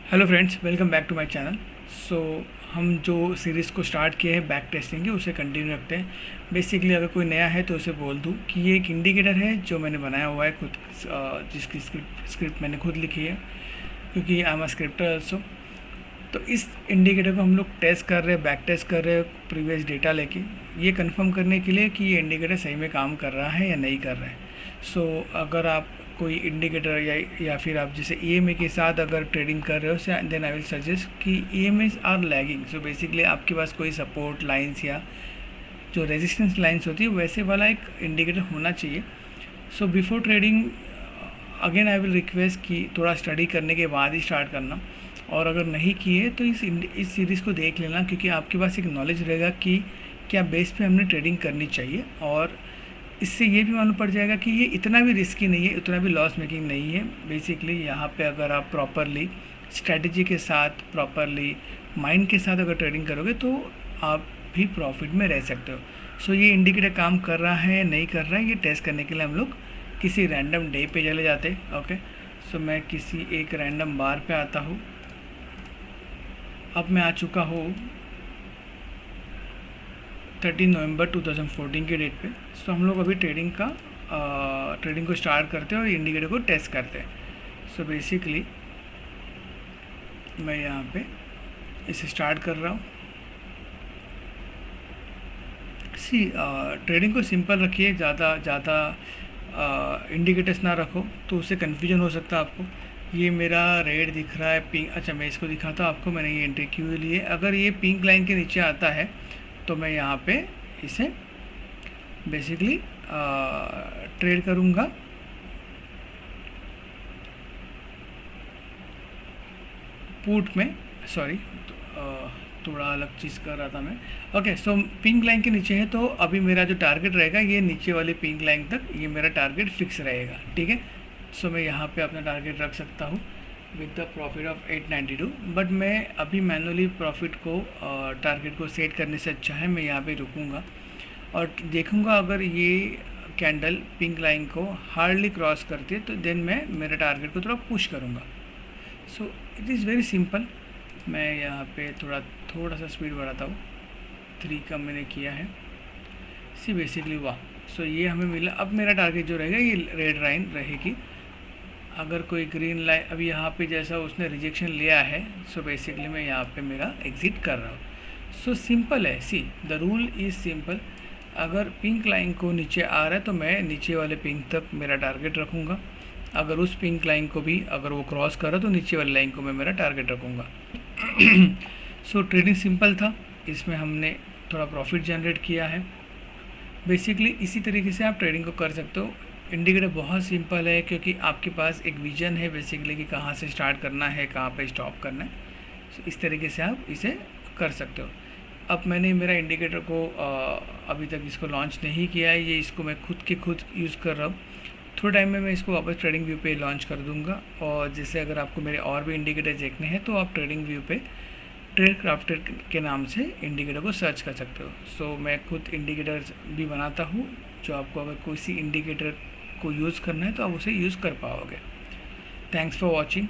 Hello friends, welcome back to my channel. So हम जो series को स्टार्ट किए हैं बैक टेस्टिंग की, उसे कंटिन्यू रखते हैं। बेसिकली अगर कोई नया है तो उसे बोल दूं कि ये एक इंडिकेटर है जो मैंने बनाया हुआ है खुद, जिसकी स्क्रिप्ट मैंने खुद लिखी है, क्योंकि I am a scripture also. तो इस इंडिकेटर को हम लोग टेस्ट कर रहे हैं, बैक टेस्ट कर रहे हैं प्रीवियस डेटा लेके, ये कंफर्म करने के लिए कि ये इंडिकेटर सही में काम कर रहा है या नहीं कर रहा है। सो अगर आप कोई इंडिकेटर या फिर आप जैसे EMA के साथ अगर ट्रेडिंग कर रहे हो, देन आई विल सजेस्ट कि EMAs are lagging. So basically आपके पास कोई सपोर्ट लाइंस या जो रेजिस्टेंस लाइंस होती है वैसे वाला एक इंडिकेटर होना चाहिए। So before trading again I will request कि थोड़ा स्टडी करने के बाद ही स्टार्ट करना, और अगर नहीं किए तो इस सीरीज़ को देख लेना, क्योंकि आपके पास एक नॉलेज रहेगा कि क्या बेस पे हमने ट्रेडिंग करनी चाहिए। और इससे ये भी मालूम पड़ जाएगा कि ये इतना भी रिस्की नहीं है, उतना भी लॉस मेकिंग नहीं है। बेसिकली यहाँ पे अगर आप प्रॉपरली स्ट्रैटेजी के साथ, प्रॉपरली माइंड के साथ अगर ट्रेडिंग करोगे तो आप भी प्रॉफिट में रह सकते हो। सो ये इंडिकेटर काम कर रहा है नहीं कर रहा है, ये टेस्ट करने के लिए हम लोग किसी रैंडम डे पे चले जाते हैं। ओके, सो मैं किसी एक रैंडम बार पे आता हूँ। अब मैं आ चुका हूँ 13 नवंबर 2014 के डेट पे। सो हम लोग अभी ट्रेडिंग को स्टार्ट करते हैं और इंडिकेटर को टेस्ट करते हैं। सो बेसिकली मैं यहाँ पे इसे स्टार्ट कर रहा हूँ। ट्रेडिंग को सिंपल रखिए, ज़्यादा इंडिकेटर्स ना रखो तो उससे कन्फ्यूजन हो सकता है आपको। ये मेरा रेड दिख रहा है, पिंक। अच्छा, मैं इसको दिखाता हूँ आपको, मैंने ये एंट्री की हुई ली है। अगर ये पिंक लाइन के नीचे आता है तो मैं यहाँ पे इसे बेसिकली ट्रेड करूँगा। पुट में, सॉरी, थोड़ा अलग चीज़ कर रहा था मैं। ओके, सो पिंक लाइन के नीचे है तो अभी मेरा जो टारगेट रहेगा ये नीचे वाले पिंक लाइन तक, ये मेरा टारगेट फिक्स रहेगा। ठीक है, सो मैं यहाँ पे अपना टारगेट रख सकता हूँ with the profit of 892। But मैं अभी मैनुअली प्रॉफिट को टारगेट को सेट करने से अच्छा है मैं यहाँ पे रुकूँगा और देखूँगा अगर ये कैंडल पिंक लाइन को हार्डली क्रॉस करती है तो देन मैं मेरे टारगेट को थोड़ा पुश करूँगा। So it is very simple. मैं यहाँ पे थोड़ा सा स्पीड बढ़ाता हूँ, 3 का मैंने किया है। बेसिकली वाह, सो ये हमें मिला। अब मेरा टारगेट जो रहेगा ये रेड लाइन रहेगी। अगर कोई ग्रीन लाइन, अभी यहाँ पे जैसा उसने रिजेक्शन लिया है, सो बेसिकली मैं यहाँ पे मेरा एग्ज़िट कर रहा हूँ। सो सिंपल है, द रूल इज़ सिंपल। अगर पिंक लाइन को नीचे आ रहा है तो मैं नीचे वाले पिंक तक मेरा टारगेट रखूँगा। अगर उस पिंक लाइन को भी अगर वो क्रॉस कर रहा है तो नीचे वाली लाइन को मैं मेरा टारगेट रखूँगा। सो ट्रेडिंग सिंपल था, इसमें हमने थोड़ा प्रॉफिट जनरेट किया है। बेसिकली इसी तरीके से आप ट्रेडिंग को कर सकते हो। इंडिकेटर बहुत सिंपल है क्योंकि आपके पास एक विजन है बेसिकली कि कहाँ से स्टार्ट करना है, कहाँ पे स्टॉप करना है। सो इस तरीके से आप इसे कर सकते हो। अब मैंने मेरा इंडिकेटर को अभी तक इसको लॉन्च नहीं किया है, ये इसको मैं खुद यूज़ कर रहा हूँ। थोड़े टाइम में मैं इसको वापस ट्रेडिंग व्यू पे लॉन्च कर दूंगा। और जैसे अगर आपको मेरे और भी इंडिकेटर देखने हैं तो आप ट्रेडिंग व्यू पे ट्रेड क्राफ्टर के नाम से इंडिकेटर को सर्च कर सकते हो। सो मैं खुद इंडिकेटर भी बनाता हूँ, जो आपको अगर किसी इंडिकेटर को यूज़ करना है तो आप उसे यूज़ कर पाओगे। Thanks for watching.